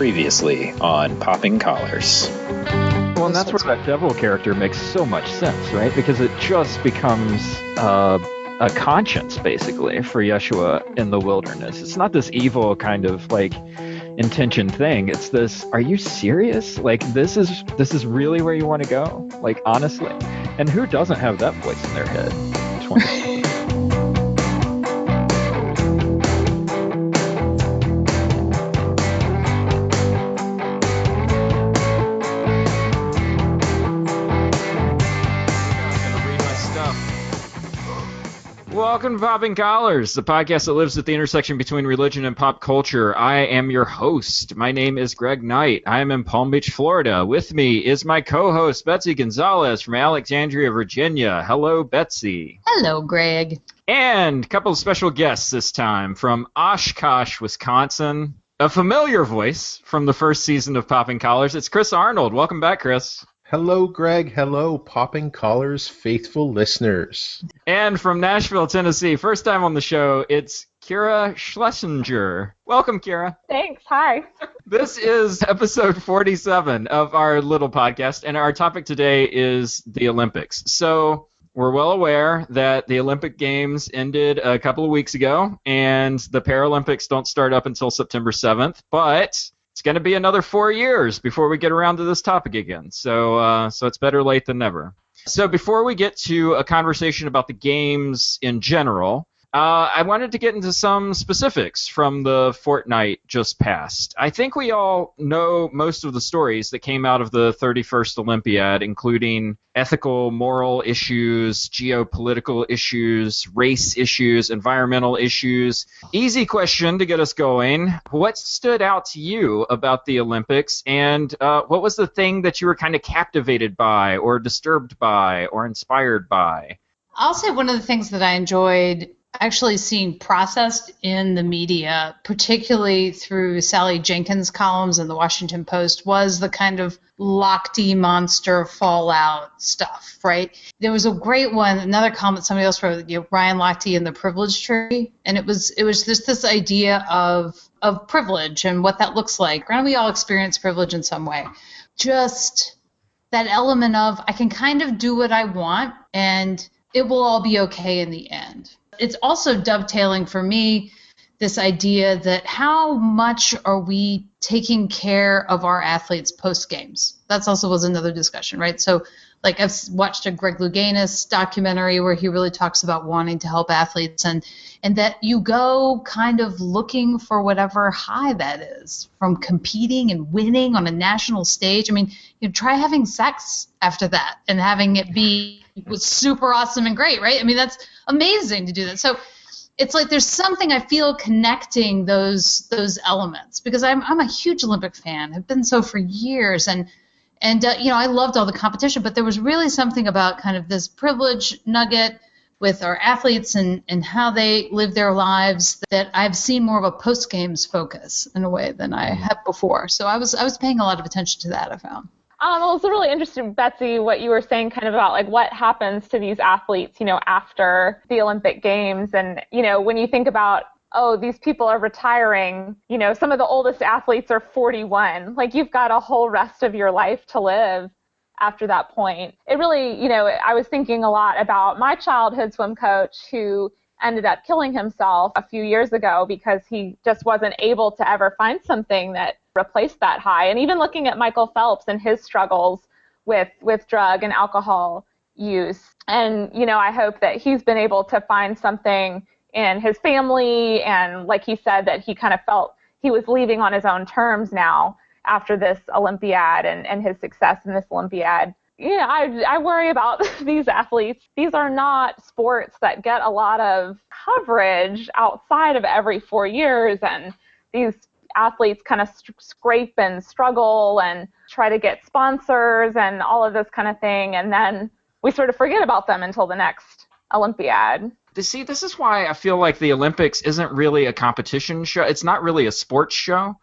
Previously on Popping Collars. Well, and that's where that devil character makes so much sense, right? Because it just becomes a conscience, basically, for Yeshua in the wilderness. It's not this evil kind of, like, intention thing. It's this, are you serious? Like, this is really where you want to go? Like, honestly? And who doesn't have that voice in their head? 20. Welcome to Popping Collars, the podcast that lives at the intersection between religion and pop culture. I am your host. My name is Greg Knight. I am in Palm Beach, Florida. With me is my co-host, Betsy Gonzalez from Alexandria, Virginia. Hello, Betsy. Hello, Greg. And a couple of special guests this time from Oshkosh, Wisconsin. A familiar voice from the first season of Popping Collars. It's Chris Arnold. Welcome back, Chris. Hello, Greg. Hello, Popping Collars faithful listeners. And from Nashville, Tennessee, first time on the show, it's Kira Schlesinger. Welcome, Kira. Thanks. Hi. This is episode 47 of our little podcast, and our topic today is the Olympics. So we're well aware that the Olympic Games ended a couple of weeks ago, and the Paralympics don't start up until September 7th, but it's going to be another 4 years before we get around to this topic again. So it's better late than never. So before we get to a conversation about the games in general, I wanted to get into some specifics from the fortnight just passed. I think we all know most of the stories that came out of the 31st Olympiad, including ethical, moral issues, geopolitical issues, race issues, environmental issues. Easy question to get us going. What stood out to you about the Olympics, and what was the thing that you were kind of captivated by, or disturbed by, or inspired by? I'll say one of the things that I enjoyed actually seeing processed in the media, particularly through Sally Jenkins' columns in the Washington Post, was the kind of Lochte monster fallout stuff, right? There was a great one, another column that somebody else wrote, Ryan Lochte and the Privilege Tree, and it was just this idea of privilege and what that looks like. Granted, we all experience privilege in some way. Just that element of, I can kind of do what I want, and it will all be okay in the end. It's also dovetailing for me this idea that how much are we taking care of our athletes post-games? That also was another discussion, right? So, like, I've watched a Greg Louganis documentary where he really talks about wanting to help athletes and that you go kind of looking for whatever high that is from competing and winning on a national stage. I mean, try having sex after that and having it be super awesome and great, right? I mean, that's amazing to do that. So it's like there's something I feel connecting those elements, because I'm a huge Olympic fan. I've been so for years, and I loved all the competition, but there was really something about kind of this privilege nugget with our athletes and how they live their lives that I've seen more of a post-games focus in a way than I have before. So I was paying a lot of attention to that, I found. Well, it's really interesting, Betsy, what you were saying kind of about like what happens to these athletes, after the Olympic Games. And, when you think about, these people are retiring, some of the oldest athletes are 41. Like, you've got a whole rest of your life to live after that point. It really, I was thinking a lot about my childhood swim coach who ended up killing himself a few years ago because he just wasn't able to ever find something that replaced that high. And even looking at Michael Phelps and his struggles with drug and alcohol use. And, I hope that he's been able to find something in his family. And like he said, that he kind of felt he was leaving on his own terms now after this Olympiad and his success in this Olympiad. I worry about these athletes. These are not sports that get a lot of coverage outside of every 4 years, and these athletes kind of scrape and struggle and try to get sponsors and all of this kind of thing, and then we sort of forget about them until the next Olympiad. See, this is why I feel like the Olympics isn't really a competition show. It's not really a sports show.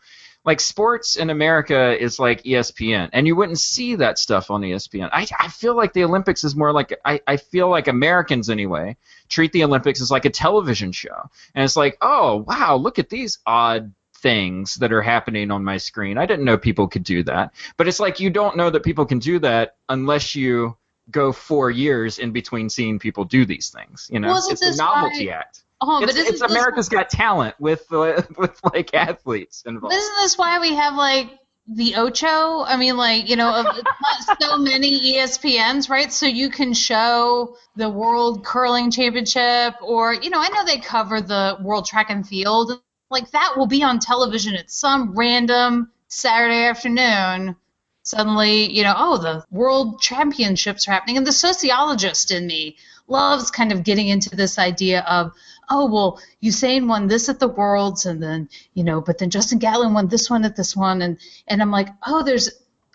Like, sports in America is like ESPN, and you wouldn't see that stuff on ESPN. I feel like the Olympics is more like, I feel like Americans anyway treat the Olympics as like a television show. And it's like, oh, wow, look at these odd things that are happening on my screen. I didn't know people could do that. But it's like you don't know that people can do that unless you go 4 years in between seeing people do these things. You know, Wasn't it's a this novelty why- act. Oh, but It's America's Got Talent with like athletes involved. But isn't this why we have like the Ocho? I mean, like, you know, it's not so many ESPNs, right? So you can show the World Curling Championship, or, you know, I know they cover the World Track and Field. Like, that will be on television at some random Saturday afternoon. Suddenly, you know, oh, the World Championships are happening. And the sociologist in me loves kind of getting into this idea of, oh, well, Usain won this at the Worlds, and then, you know, but then Justin Gatlin won this one at this one. And I'm like, oh, there's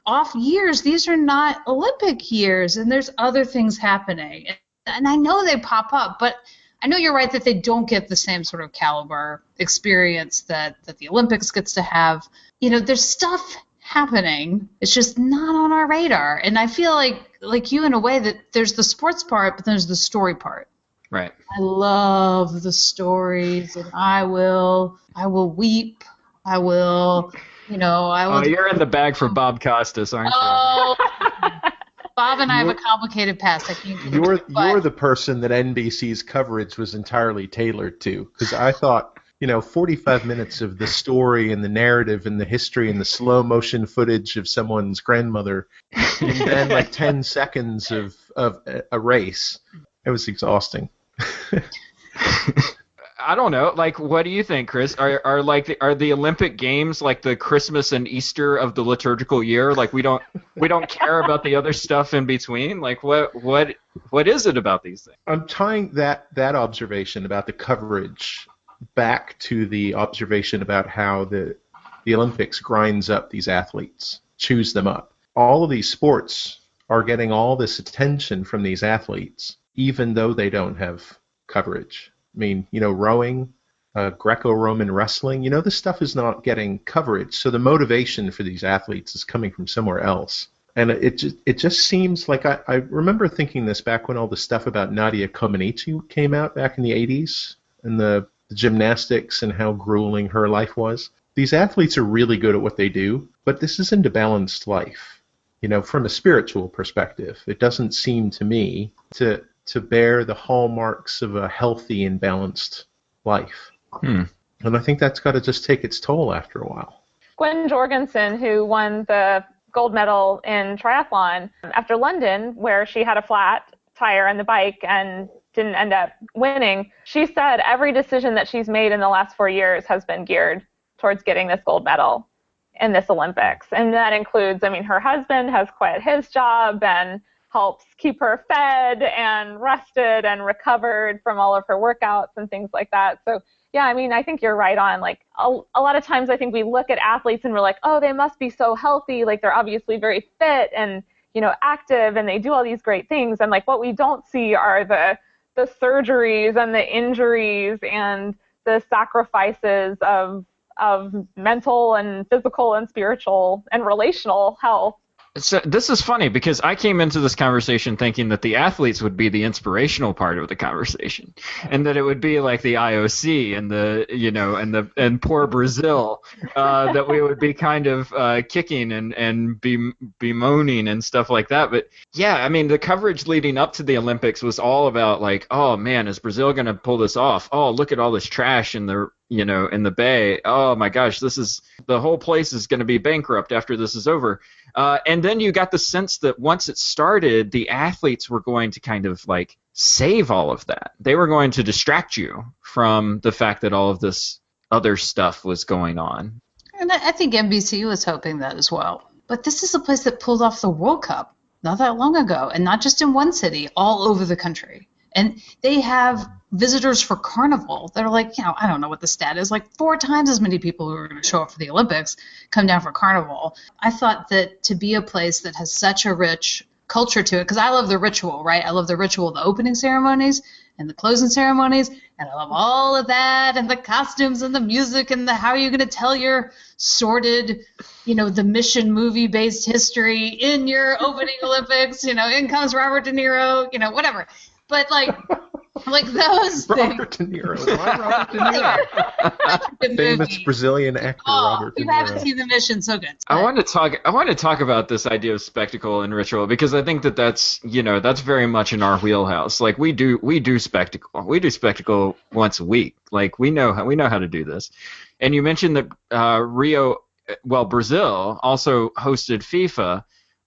off years. These are not Olympic years, and there's other things happening. And I know they pop up, but I know you're right that they don't get the same sort of caliber experience that the Olympics gets to have. You know, there's stuff happening. It's just not on our radar. And I feel like you in a way that there's the sports part, but there's the story part. Right. I love the stories, and I will weep. I will, you know, I will. Oh, you're in the bag for Bob Costas, aren't you? Oh, Bob and I have a complicated past. I can't get You're into it, but the person that NBC's coverage was entirely tailored to, because I thought, you know, 45 minutes of the story and the narrative and the history and the slow motion footage of someone's grandmother, and then like 10 seconds of a race. It was exhausting. I don't know. Like, what do you think, Chris? Are the Olympic Games like the Christmas and Easter of the liturgical year? Like, we don't care about the other stuff in between. Like, what is it about these things? I'm tying that observation about the coverage back to the observation about how the Olympics grinds up these athletes, chews them up. All of these sports are getting all this attention from these athletes, even though they don't have coverage. I mean, you know, rowing, Greco-Roman wrestling, you know, this stuff is not getting coverage. So the motivation for these athletes is coming from somewhere else. And it just seems like I remember thinking this back when all the stuff about Nadia Comaneci came out back in the 80s, and the gymnastics and how grueling her life was. These athletes are really good at what they do, but this isn't a balanced life. You know, from a spiritual perspective, it doesn't seem to me to bear the hallmarks of a healthy and balanced life. And I think that's got to just take its toll after a while. Gwen Jorgensen, who won the gold medal in triathlon after London, where she had a flat tire on the bike and didn't end up winning, she said every decision that she's made in the last 4 years has been geared towards getting this gold medal in this Olympics. And that includes, I mean, her husband has quit his job and helps keep her fed and rested and recovered from all of her workouts and things like that. So, yeah, I mean, I think you're right on. Like, a lot of times I think we look at athletes and we're like, oh, they must be so healthy. Like, they're obviously very fit and, you know, active, and they do all these great things. And, like, what we don't see are the surgeries and the injuries and the sacrifices of mental and physical and spiritual and relational health. So this is funny because I came into this conversation thinking that the athletes would be the inspirational part of the conversation, and that it would be like the IOC and the, you know, and poor Brazil, that we would be kind of kicking and bemoaning and stuff like that. But yeah, I mean, the coverage leading up to the Olympics was all about like, oh man, is Brazil going to pull this off? Oh, look at all this trash in the, you know, in the bay. Oh my gosh, the whole place is going to be bankrupt after this is over. And then you got the sense that once it started, the athletes were going to kind of like save all of that. They were going to distract you from the fact that all of this other stuff was going on. And I think NBC was hoping that as well. But this is a place that pulled off the World Cup not that long ago, and not just in one city, all over the country. And they have visitors for Carnival that are like, you know, I don't know what the stat is, like 4 times as many people who are going to show up for the Olympics come down for Carnival. I thought that to be a place that has such a rich culture to it, because I love the ritual, right? I love the ritual, the opening ceremonies and the closing ceremonies, and I love all of that, and the costumes and the music and the how are you going to tell your sordid, you know, the mission movie-based history in your opening Olympics, you know, in comes Robert De Niro, you know, whatever. But, like, Like those things. Robert De Niro. Why Robert De Niro? Good Famous movie. Brazilian actor Robert De You haven't Niro. seen The Mission, so good. I want to talk about this idea of spectacle and ritual because I think that's very much in our wheelhouse. Like we do spectacle. We do spectacle once a week. Like we know how to do this. And you mentioned that Brazil also hosted FIFA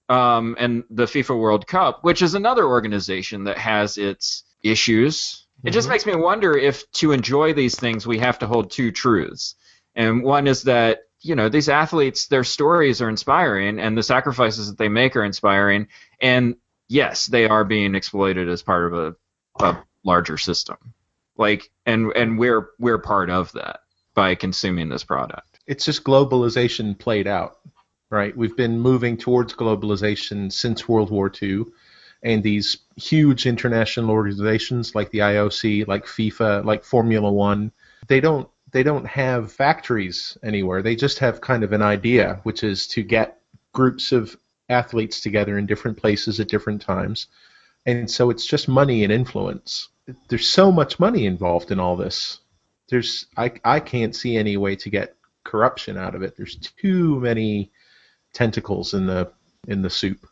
and the FIFA World Cup, which is another organization that has its issues. It just makes me wonder if to enjoy these things we have to hold two truths. And one is that, these athletes, their stories are inspiring and the sacrifices that they make are inspiring. And yes, they are being exploited as part of a larger system. Like, and we're part of that by consuming this product. It's just globalization played out, right? We've been moving towards globalization since World War II. And these huge international organizations like the IOC, like FIFA, like Formula One, they don't have factories anywhere. They just have kind of an idea, which is to get groups of athletes together in different places at different times. And so it's just money and influence. There's so much money involved in all this. I can't see any way to get corruption out of it. There's too many tentacles in the soup.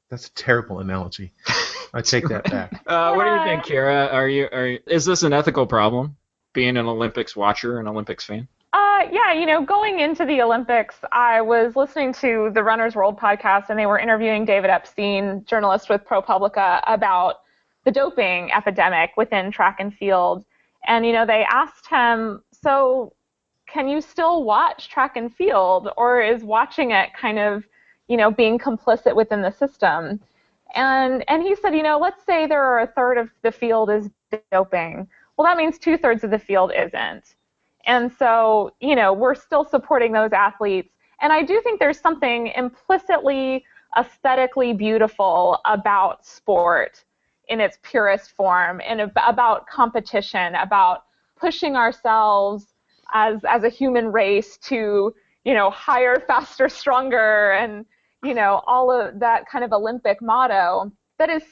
That's a terrible analogy. I take that back. What do you think, Kira? Is this an ethical problem, being an Olympics watcher, an Olympics fan? Yeah, going into the Olympics, I was listening to the Runner's World podcast, and they were interviewing David Epstein, journalist with ProPublica, about the doping epidemic within track and field. And, they asked him, so can you still watch track and field, or is watching it kind of being complicit within the system? And he said, let's say there are a third of the field is doping. Well, that means 2/3 of the field isn't. And so, we're still supporting those athletes. And I do think there's something implicitly aesthetically beautiful about sport in its purest form, and about competition, about pushing ourselves as a human race to, higher, faster, stronger, and all of that kind of Olympic motto that is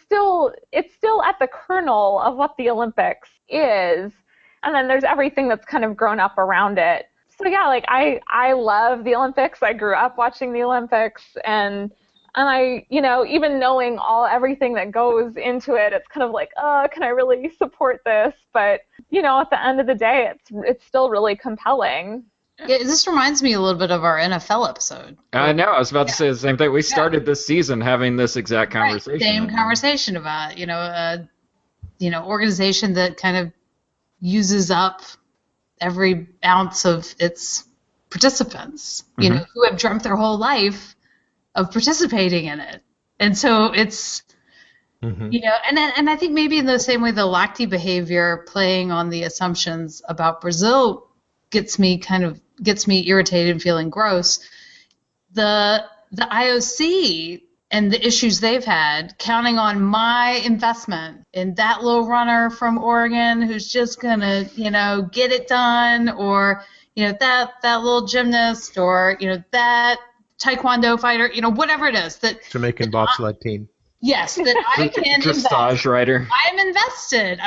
it's still at the kernel of what the Olympics is. And then there's everything that's kind of grown up around it. So yeah, like I love the Olympics. I grew up watching the Olympics, and I, even knowing everything that goes into it, it's kind of like, can I really support this? But, at the end of the day, it's still really compelling. Yeah, this reminds me a little bit of our NFL episode. I know. I was about to say the same thing. We started this season having this exact conversation. Right, same conversation about, organization that kind of uses up every ounce of its participants, who have dreamt their whole life of participating in it. And so it's, and I think maybe in the same way the Lacti behavior playing on the assumptions about Brazil gets me irritated and feeling gross. The IOC and the issues they've had, counting on my investment in that little runner from Oregon who's just gonna, get it done, or that little gymnast, or that Taekwondo fighter, whatever it is that Jamaican bobsled team. Yes, that I can dressage rider. I'm invested.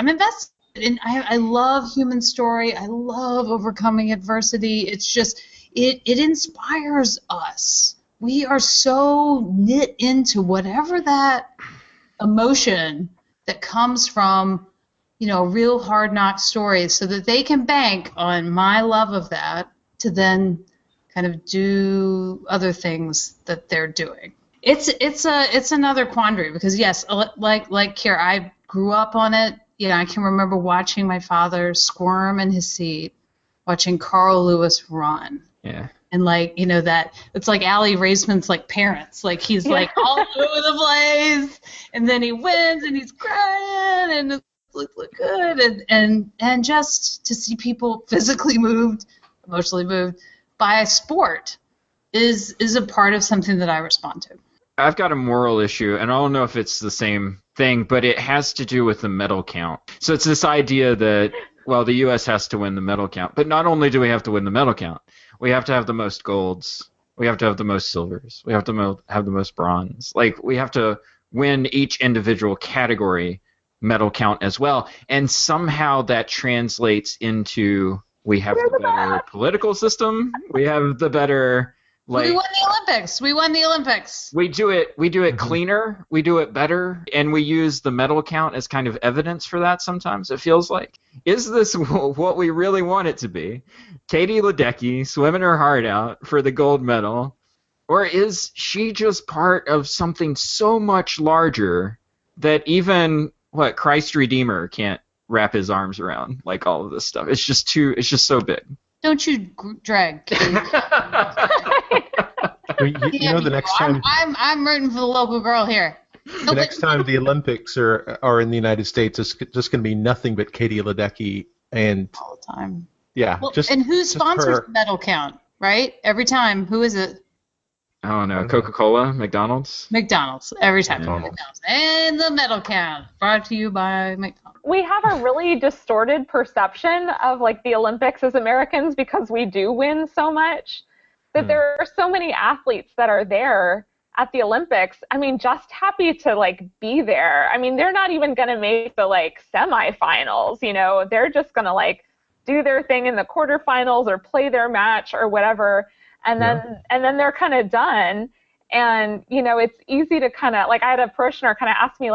And I love human story. I love overcoming adversity. It's just, it inspires us. We are so knit into whatever that emotion that comes from, real hard knock stories, so that they can bank on my love of that to then kind of do other things that they're doing. It's another quandary, because yes, like Kira, I grew up on it. I can remember watching my father squirm in his seat, watching Carl Lewis run. Yeah. And that it's like Allie Raisman's parents. He's all over the place, and then he wins and he's crying and it looks good, and just to see people physically moved, emotionally moved by a sport is a part of something that I respond to. I've got a moral issue, and I don't know if it's the same thing, but it has to do with the medal count. So it's this idea that, the U.S. has to win the medal count. But not only do we have to win the medal count, we have to have the most golds. We have to have the most silvers. We have to have the most bronze. We have to win each individual category medal count as well. And somehow that translates into we have the better political system. We have the better... we won the Olympics. We won the Olympics. We do it cleaner. We do it better. And we use the medal count as kind of evidence for that sometimes, it feels like. Is this what we really want it to be? Katie Ledecky swimming her heart out for the gold medal? Or is she just part of something so much larger that even, Christ Redeemer can't wrap his arms around, like all of this stuff? It's just so big. Don't you drag Katie. The next time I'm rooting for the local girl here. The next time the Olympics are in the United States, it's just going to be nothing but Katie Ledecky and all the time. Yeah. And who sponsors the medal count? Right? Every time. Who is it? I don't know. Coca-Cola? McDonald's? McDonald's. Every time. McDonald's. And the medal count. Brought to you by McDonald's. We have a really distorted perception of the Olympics as Americans because we do win so much. That there are so many athletes that are there at the Olympics. I mean, just happy to be there. I mean, they're not even going to make the semifinals, They're just going to do their thing in the quarterfinals or play their match or whatever. And then they're kind of done. And, it's easy to kind of, I had a parishioner kind of ask me,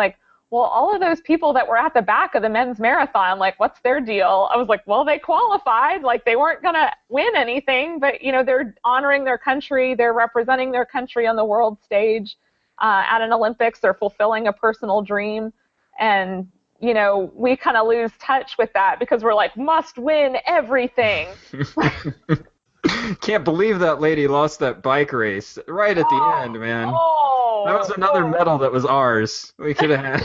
well, all of those people that were at the back of the men's marathon, what's their deal? I was like, well, they qualified. They weren't going to win anything, but, they're honoring their country. They're representing their country on the world stage at an Olympics. They're fulfilling a personal dream. And, we kind of lose touch with that because we're must win everything. Can't believe that lady lost that bike race right at the end, man. That was another medal that was ours. We could have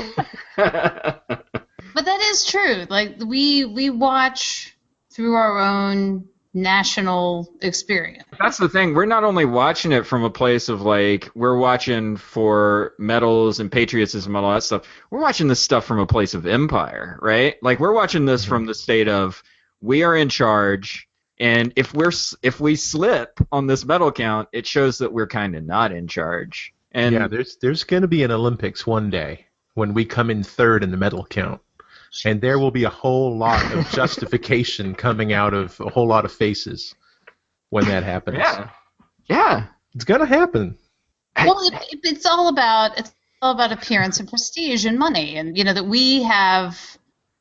had. But that is true. We watch through our own national experience. That's the thing. We're not only watching it from a place of we're watching for medals and patriotism and all that stuff. We're watching this stuff from a place of empire, right? We're watching this from the state of we are in charge. And if we slip on this medal count, it shows that we're kind of not in charge. And yeah, there's going to be an Olympics one day when we come in third in the medal count, and there will be a whole lot of justification coming out of a whole lot of faces when that happens. Yeah, it's going to happen. Well, it's all about appearance and prestige and money, and that we have,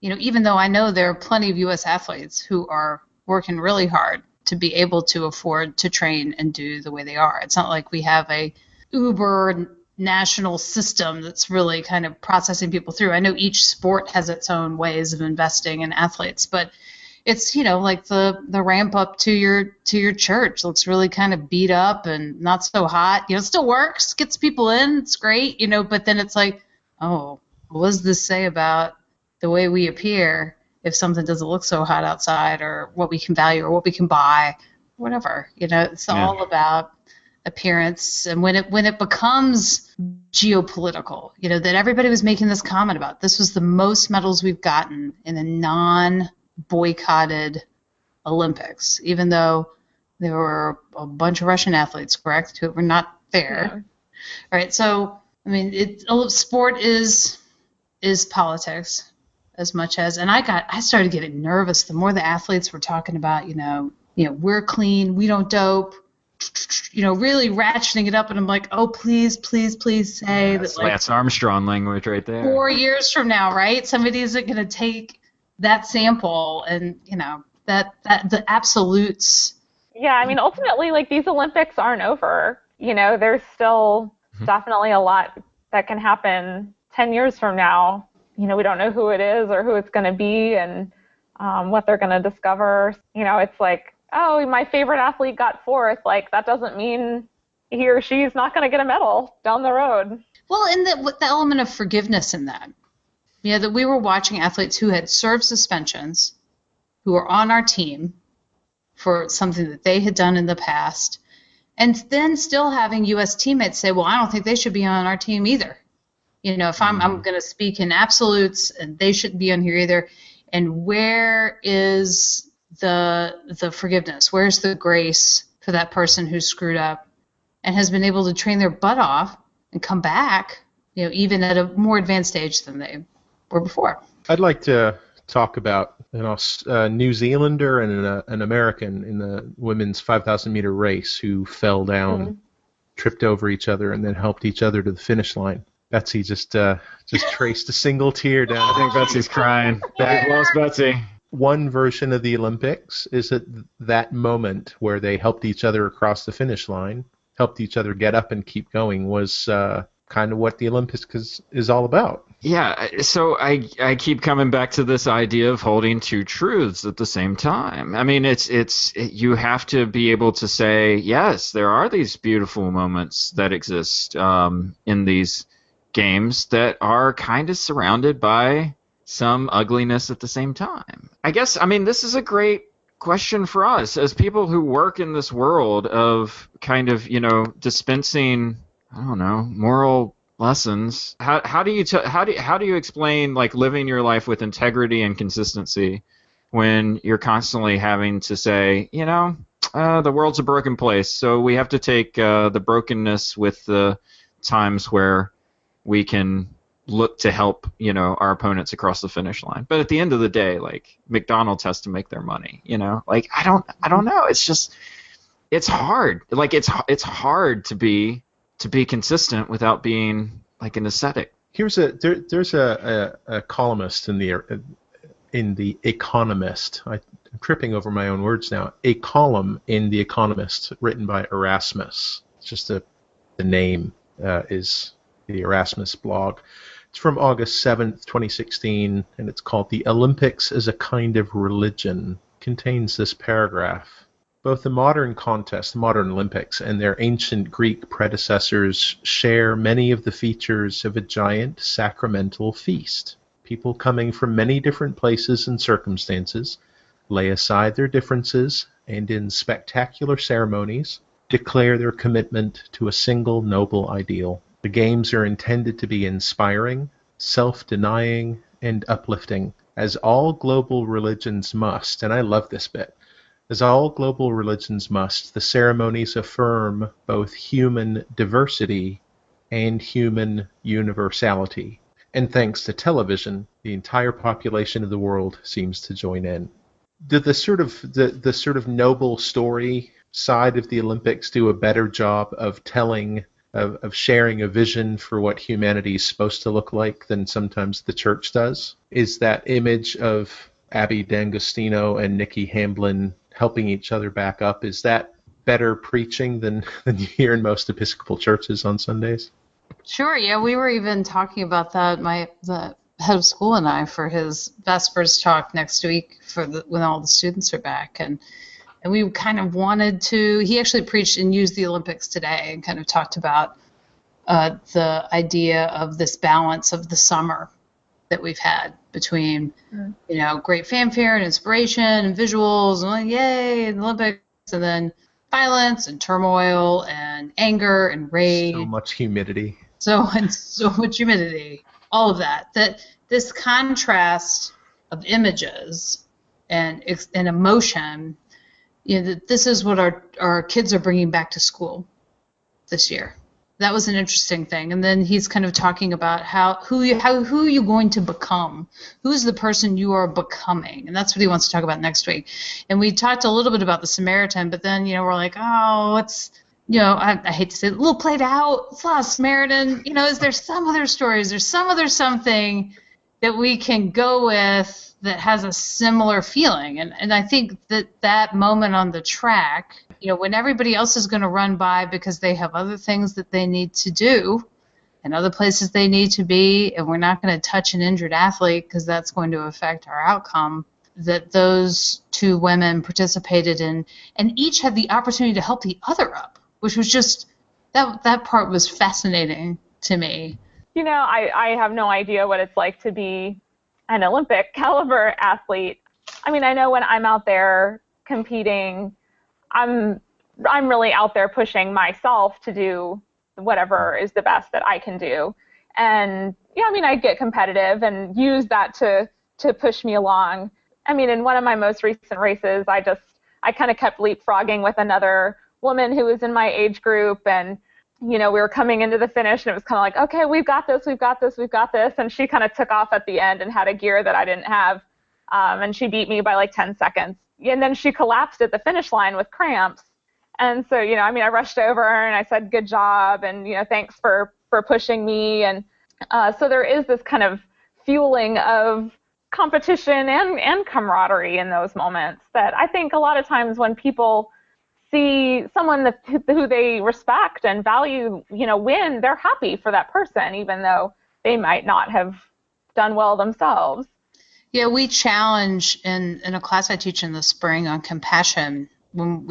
even though I know there are plenty of U.S. athletes who are working really hard to be able to afford to train and do the way they are. It's not like we have a uber national system that's really kind of processing people through. I know each sport has its own ways of investing in athletes, but it's the ramp up to your church looks really kind of beat up and not so hot. It still works, gets people in, it's great, but then it's what does this say about the way we appear if something doesn't look so hot outside, or what we can value or what we can buy, whatever. It's all about appearance. And when it becomes geopolitical, that everybody was making this comment about, this was the most medals we've gotten in a non-boycotted Olympics, even though there were a bunch of Russian athletes, correct, who were not there. Yeah. Right. So, I mean, sport is politics. As much as, and I started getting nervous the more the athletes were talking about, we're clean, we don't dope, really ratcheting it up, and I'm like, oh, please say that. Lance Armstrong language right there. 4 years from now, right? Somebody isn't going to take that sample and that the absolutes. Yeah, I mean, ultimately, these Olympics aren't over. There's still definitely a lot that can happen 10 years from now. We don't know who it is or who it's going to be and what they're going to discover. It's oh, my favorite athlete got fourth. That doesn't mean he or she's not going to get a medal down the road. Well, and the element of forgiveness in that. That we were watching athletes who had served suspensions, who were on our team for something that they had done in the past, and then still having U.S. teammates say, well, I don't think they should be on our team either. If I'm going to speak in absolutes, and they shouldn't be on here either. And where is the forgiveness? Where's the grace for that person who screwed up and has been able to train their butt off and come back, even at a more advanced age than were before. I'd like to talk about a New Zealander and an American in the women's 5,000-meter race who fell down, tripped over each other, and then helped each other to the finish line. Betsy just traced a single tear down. I think Betsy's crying. We've lost Betsy. One version of the Olympics is that moment where they helped each other across the finish line, helped each other get up and keep going, was kind of what the Olympics is all about. Yeah, so I keep coming back to this idea of holding two truths at the same time. I mean, you have to be able to say, yes, there are these beautiful moments that exist in these games that are kind of surrounded by some ugliness at the same time. I guess, I mean, this is a great question for us as people who work in this world of kind of, dispensing, I don't know, moral lessons. How do you explain like living your life with integrity and consistency when you're constantly having to say, the world's a broken place, so we have to take the brokenness with the times where we can look to help our opponents across the finish line. But at the end of the day, like McDonald's has to make their money. Like I don't know. It's just it's hard. Like it's hard to be consistent without being like an ascetic. There's a columnist in the Economist. I'm tripping over my own words now. A column in the Economist written by Erasmus. It's just the name is the Erasmus blog. It's from August 7th, 2016, and it's called "The Olympics as a Kind of Religion." Contains this paragraph. Both the modern contest, the modern Olympics, and their ancient Greek predecessors share many of the features of a giant sacramental feast. People coming from many different places and circumstances lay aside their differences and in spectacular ceremonies declare their commitment to a single noble ideal. The games are intended to be inspiring, self-denying, and uplifting, as all global religions must, and I love this bit. As all global religions must, the ceremonies affirm both human diversity and human universality. And thanks to television, the entire population of the world seems to join in. Did the sort of noble story side of the Olympics do a better job of telling, of sharing a vision for what humanity is supposed to look like than sometimes the church does? Is that image of Abby D'Agostino and Nikki Hamblin helping each other back up, is that better preaching than you hear in most Episcopal churches on Sundays? Sure, yeah, we were even talking about that, the head of school and I, for his Vespers talk next week when all the students are back. And we kind of wanted to, he actually preached and used the Olympics today and kind of talked about the idea of this balance of the summer that we've had between, great fanfare and inspiration and visuals and like, yay, and the Olympics, and then violence and turmoil and anger and rage. So much humidity. So much humidity. All of that. That this contrast of images and emotion, that this is what our kids are bringing back to school this year. That was an interesting thing. And then he's kind of talking about who are you going to become? Who's the person you are becoming? And that's what he wants to talk about next week. And we talked a little bit about the Samaritan, but then, we're like, oh, it's, I hate to say it, a little played out. It's not a Samaritan. Is there some other story? Is there some other something that we can go with that has a similar feeling? And I think that moment on the track, when everybody else is going to run by because they have other things that they need to do and other places they need to be, and we're not going to touch an injured athlete because that's going to affect our outcome, that those two women participated in and each had the opportunity to help the other up, which was just, that part was fascinating to me. I have no idea what it's like to be an Olympic caliber athlete. I mean, I know when I'm out there competing, I'm really out there pushing myself to do whatever is the best that I can do. And I get competitive and use that to push me along. I mean, in one of my most recent races, I kind of kept leapfrogging with another woman who was in my age group, and we were coming into the finish, and it was kind of like, okay, we've got this, we've got this, we've got this. And she kind of took off at the end and had a gear that I didn't have. And she beat me by like 10 seconds. And then she collapsed at the finish line with cramps. And so, I rushed over her and I said, good job. And, thanks for pushing me. And so there is this kind of fueling of competition and camaraderie in those moments that I think a lot of times when people see someone who they respect and value, win, they're happy for that person, even though they might not have done well themselves. Yeah, we challenge in a class I teach in the spring on compassion. When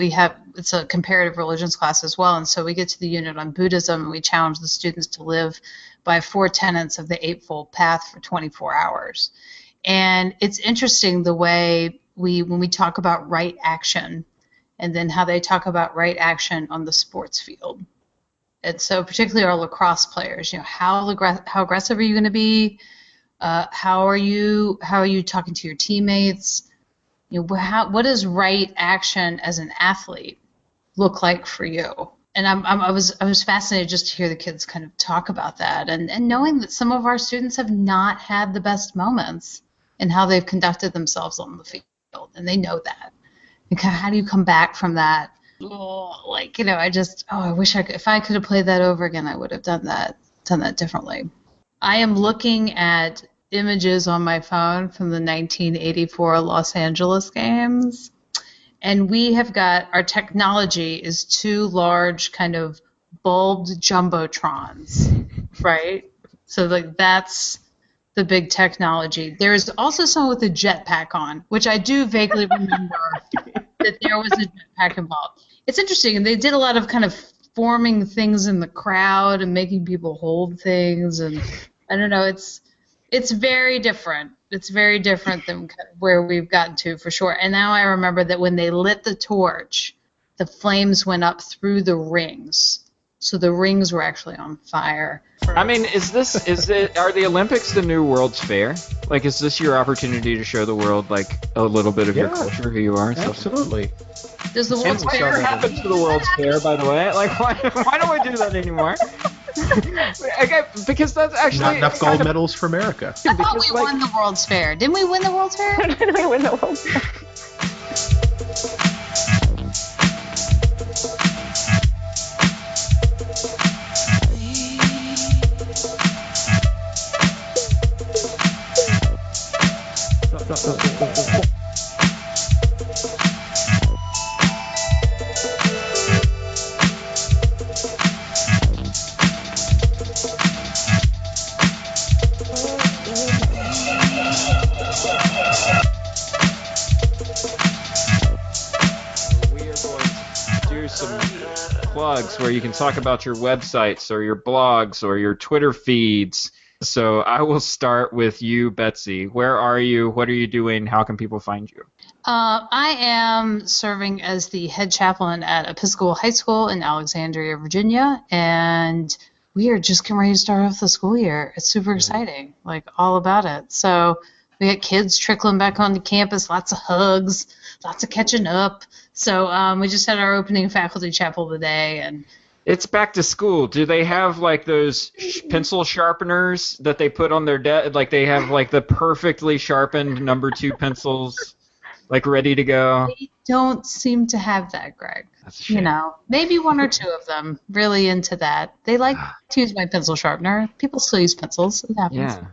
it's a comparative religions class as well, and so we get to the unit on Buddhism, and we challenge the students to live by 4 tenets of the Eightfold Path for 24 hours. And it's interesting the way when we talk about right action, and then how they talk about right action on the sports field. And so particularly our lacrosse players, how aggressive are you going to be? How are you talking to your teammates? What does right action as an athlete look like for you? And I was fascinated just to hear the kids kind of talk about that, and knowing that some of our students have not had the best moments in how they've conducted themselves on the field, and they know that. And how do you come back from that? I wish if I could have played that over again, I would have done that differently. I am looking at images on my phone from the 1984 Los Angeles games, and we have got, our technology is 2 large kind of bulbed jumbotrons, right? So that's the big technology. There is also someone with a jetpack on, which I do vaguely remember that there was a jetpack involved. It's interesting, and they did a lot of kind of forming things in the crowd and making people hold things, and I don't know, it's very different. It's very different than where we've gotten to, for sure. And now I remember that when they lit the torch, the flames went up through the rings. So the rings were actually on fire. I mean, are the Olympics the new World's Fair? Like, is this your opportunity to show the world, like, a little bit of your culture, who you are? Absolutely. Does the World's Fair Whatever happened to the World's Fair, by the way? Like, why don't we do that anymore? Okay, because that's actually not enough gold medals for America. I thought we won the World's Fair. Didn't we win the World's Fair? Didn't we win the World's Fair? Where you can talk about your websites or your blogs or your Twitter feeds. So I will start with you, Betsy. Where are you? What are you doing? How can people find you? I am serving as the head chaplain at Episcopal High School in Alexandria, Virginia, and we are just getting ready to start off the school year. It's super exciting, like all about it. So we got kids trickling back onto campus, lots of hugs, lots of catching up. So we just had our opening faculty chapel today, and it's back to school. Do they have like those pencil sharpeners that they put on their desk? Like they have like the perfectly sharpened number 2 pencils, like ready to go? They don't seem to have that, Greg. That's a shame. Maybe 1 or 2 of them really into that. They like to use my pencil sharpener. People still use pencils. It happens. Yeah.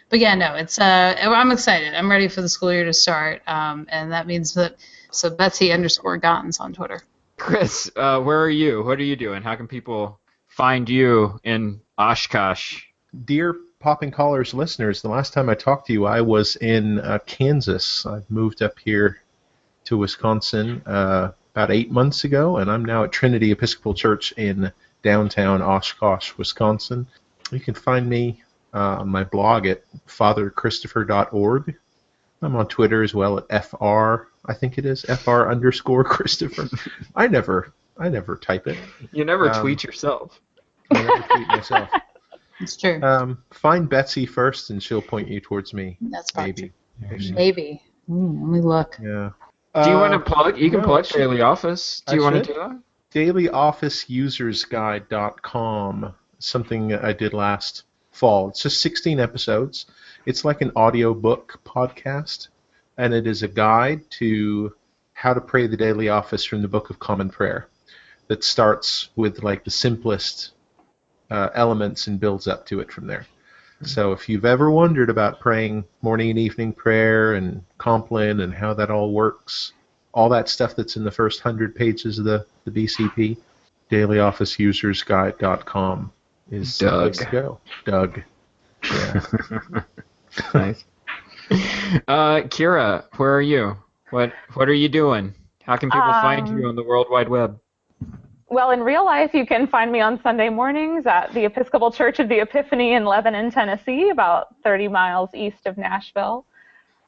But yeah, no, it's I'm excited. I'm ready for the school year to start, and that means that. So Betsy_Gottens on Twitter. Chris, where are you? What are you doing? How can people find you in Oshkosh? Dear Popping Collars listeners, the last time I talked to you, I was in Kansas. I've moved up here to Wisconsin about 8 months ago, and I'm now at Trinity Episcopal Church in downtown Oshkosh, Wisconsin. You can find me on my blog at fatherchristopher.org. I'm on Twitter as well at FR, I think it is, FR_Christopher. I never type it. You never tweet yourself. I never tweet myself. It's true. Find Betsy first, and she'll point you towards me. That's probably maybe. true. Maybe. Let me look. Yeah. Do you want to plug? You can plug Daily Office. Do you want to do that? dailyofficeusersguide.com, something I did last fall. It's just 16 episodes. It's like an audiobook podcast, and it is a guide to how to pray the daily office from the Book of Common Prayer that starts with like the simplest elements and builds up to it from there. So if you've ever wondered about praying morning and evening prayer and Compline and how that all works, all that stuff that's in the first 100 pages of the BCP, dailyofficeusersguide.com is the place to go. Doug. Yeah. Nice. Kira, where are you? What are you doing? How can people find you on the World Wide Web? Well, in real life, you can find me on Sunday mornings at the Episcopal Church of the Epiphany in Lebanon, Tennessee, about 30 miles east of Nashville.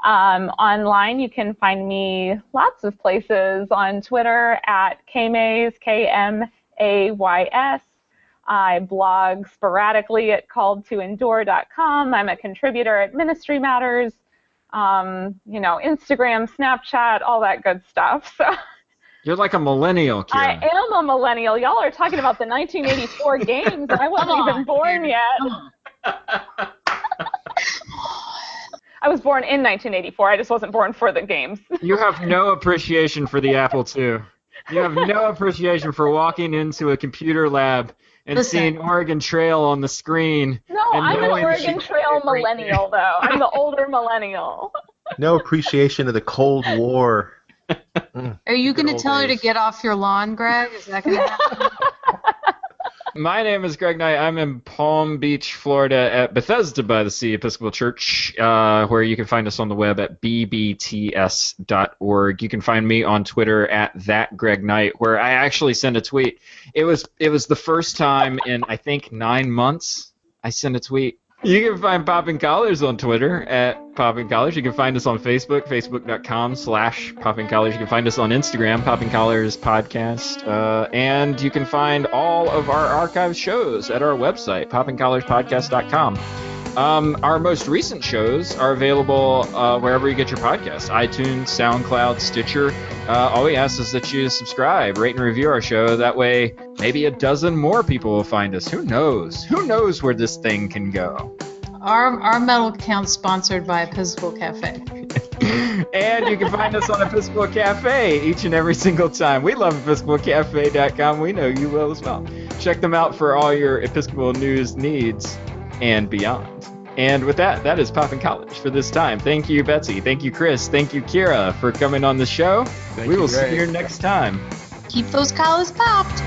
Online, you can find me lots of places. On Twitter at Kmays, Kmays. I blog sporadically at calledtoendure.com. I'm a contributor at Ministry Matters, Instagram, Snapchat, all that good stuff. So you're like a millennial, Kira. I am a millennial. Y'all are talking about the 1984 games, and I wasn't even born yet. I was born in 1984. I just wasn't born for the games. You have no appreciation for the Apple II. You have no appreciation for walking into a computer lab and seeing Oregon Trail on the screen. No, I'm an Oregon Trail millennial, though. I'm the older millennial. No appreciation of the Cold War. Are you going to tell her to get off your lawn, Greg? Is that going to happen? My name is Greg Knight. I'm in Palm Beach, Florida at Bethesda by the Sea Episcopal Church, where you can find us on the web at bbts.org. You can find me on Twitter at @GregKnight, where I actually send a tweet. It was the first time in, I think, 9 months I sent a tweet. You can find Poppin' Collars on Twitter at Poppin' Collars. You can find us on Facebook, facebook.com/Poppin' Collars. You can find us on Instagram, Poppin' Collars Podcast. And you can find all of our archive shows at our website, poppincollarspodcast.com. Our most recent shows are available wherever you get your podcasts, iTunes, SoundCloud, Stitcher. All we ask is that you subscribe, rate, and review our show. That way, maybe a dozen more people will find us. Who knows? Who knows where this thing can go? Our metal account's sponsored by Episcopal Cafe. And you can find us on Episcopal Cafe each and every single time. We love EpiscopalCafe.com. We know you will as well. Check them out for all your Episcopal news needs and beyond. And with that, that is Poppin' College for this time. Thank you, Betsy. Thank you, Chris. Thank you, Kira, for coming on the show. We will see you next time. Keep those collars popped.